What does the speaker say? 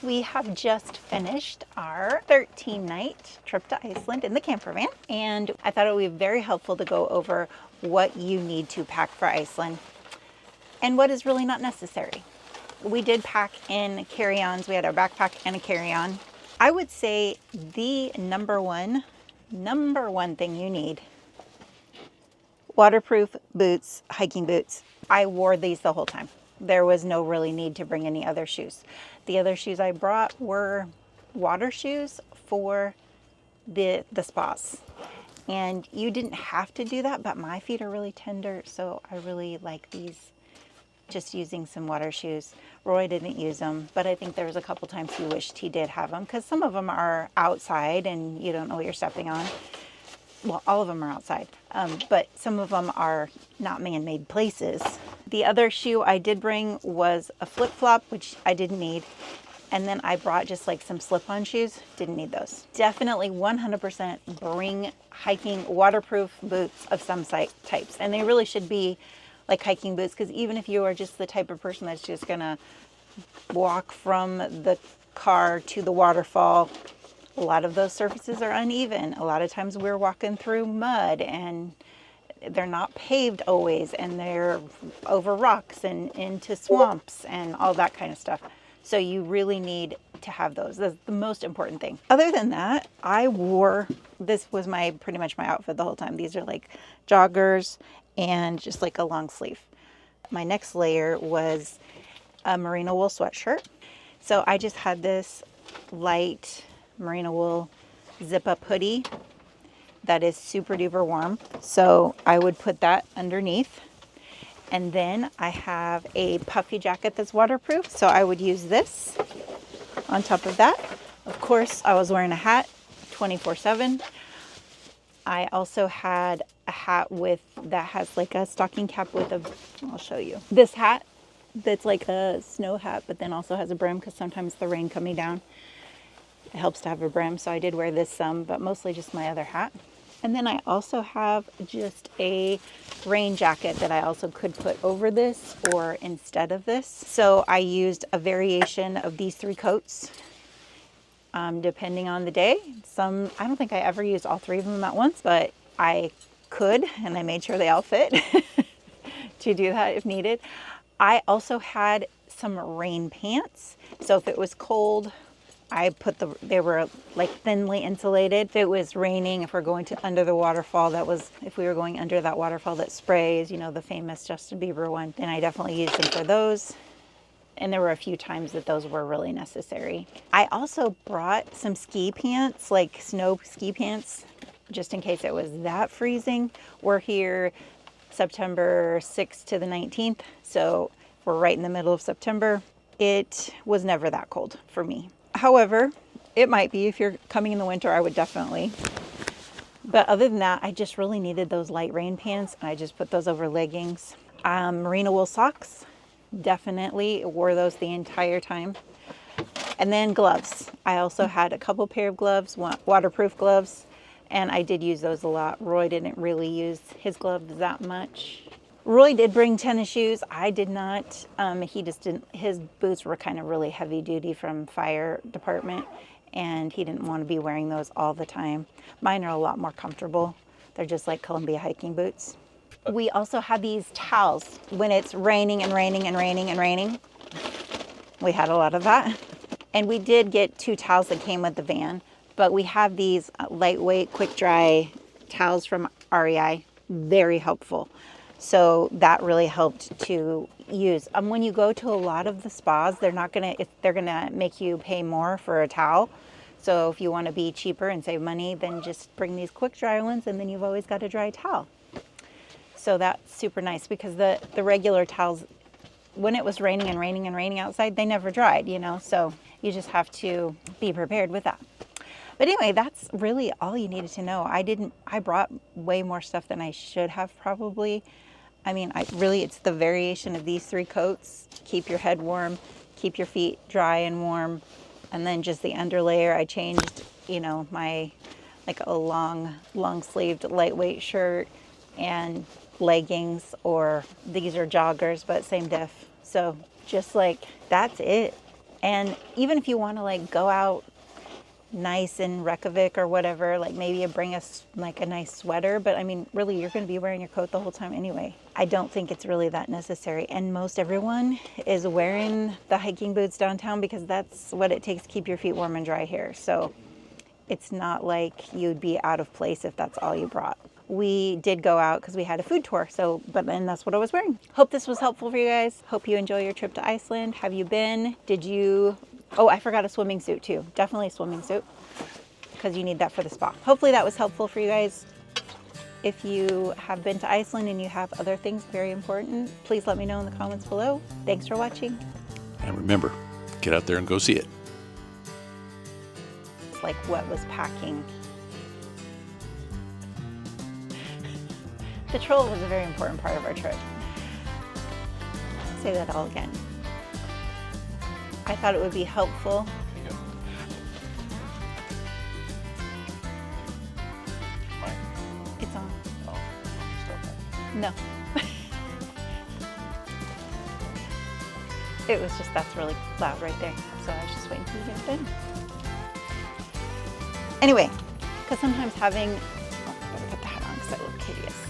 We have just finished our 13-night trip to Iceland in the camper van, and I thought it would be very helpful to go over what you need to pack for Iceland and what is really not necessary. We did pack in carry-ons. We had our backpack and a carry-on. I would say the number one thing you need: waterproof boots, hiking boots. I wore these the whole time. There was no really need to bring any other shoes. The other shoes I brought were water shoes for the spas. And you didn't have to do that, but my feet are really tender, so I really like these. Just using some water shoes. Roy didn't use them, but I think there was a couple times he wished he did have them, because some of them are outside and you don't know what you're stepping on. Well, all of them are outside, but some of them are not man-made places. The other shoe I did bring was a flip-flop, which I didn't need. And then I brought just like some slip-on shoes. Didn't need those. Definitely 100% bring hiking waterproof boots of some types. And they really should be like hiking boots, because even if you are just the type of person that's just gonna walk from the car to the waterfall, a lot of those surfaces are uneven. A lot of times we're walking through mud and they're not paved always, and they're over rocks and into swamps and all that kind of stuff. So you really need to have those. That's the most important thing. Other than that, this was pretty much my outfit the whole time. These are like joggers and just like a long sleeve. My next layer was a merino wool sweatshirt. So I just had this light merino wool zip up hoodie that is super duper warm. So I would put that underneath. And then I have a puffy jacket that's waterproof. So I would use this on top of that. Of course, I was wearing a hat 24/7. I also had a hat that has like a stocking cap with I'll show you. This hat that's like a snow hat, but then also has a brim, because sometimes the rain coming down, it helps to have a brim. So I did wear this some, but mostly just my other hat. And then I also have just a rain jacket that I also could put over this or instead of this. So I used a variation of these 3 coats, depending on the day. I don't think I ever used all 3 of them at once, but I could, and I made sure they all fit to do that if needed. I also had some rain pants. So if it was cold, they were like thinly insulated. If it was raining, if we're going under the waterfall, if we were going under that waterfall that sprays, the famous Justin Bieber one, then I definitely used them for those. And there were a few times that those were really necessary. I also brought some ski pants, like snow ski pants, just in case it was that freezing. We're here September 6th to the 19th, so we're right in the middle of September. It was never that cold for me. However, it might be if you're coming in the winter. I would definitely. But other than that, I just really needed those light rain pants, and I just put those over leggings. Merino wool socks, definitely wore those the entire time. And then gloves. I also had a couple pair of gloves, waterproof gloves, and I did use those a lot. Roy didn't really use his gloves that much. Roy did bring tennis shoes. I did not. He just didn't. His boots were kind of really heavy duty from fire department, and he didn't want to be wearing those all the time. Mine are a lot more comfortable. They're just like Columbia hiking boots. We also have these towels when it's raining and raining and raining and raining. We had a lot of that. And we did get 2 towels that came with the van, but we have these lightweight, quick dry towels from REI. Very helpful. So that really helped to use. When you go to a lot of the spas, they're gonna make you pay more for a towel. So if you want to be cheaper and save money, then just bring these quick dry ones, and then you've always got a dry towel. So that's super nice, because the regular towels, when it was raining and raining and raining outside, they never dried, so you just have to be prepared with that. But anyway, that's really all you needed to know. I brought way more stuff than I should have probably. I mean, it's the variation of these 3 coats. Keep your head warm, keep your feet dry and warm, and then just the underlayer. I changed, my like a long sleeved lightweight shirt and leggings, or these are joggers, but same diff. So just like, that's it. And even if you want to like go out nice in Reykjavik or whatever, like maybe you bring us like a nice sweater, but I mean, really, you're going to be wearing your coat the whole time anyway. I don't think it's really that necessary. And most everyone is wearing the hiking boots downtown because that's what it takes to keep your feet warm and dry here. So it's not like you'd be out of place if that's all you brought. We did go out because we had a food tour, but then that's what I was wearing. Hope this was helpful for you guys. Hope you enjoy your trip to Iceland. Have you been? Did you? Oh, I forgot a swimming suit too. Definitely a swimming suit because you need that for the spa. Hopefully that was helpful for you guys. If you have been to Iceland and you have other things very important, please let me know in the comments below. Thanks for watching. And remember, get out there and go see it. It's like what was packing. The troll was a very important part of our trip. Say that all again. I thought it would be helpful. It's on. Oh, No. It was just, that's really loud right there. So I was just waiting for you to get it in. Anyway, because sometimes having, oh, I better put the hat on because I look hideous.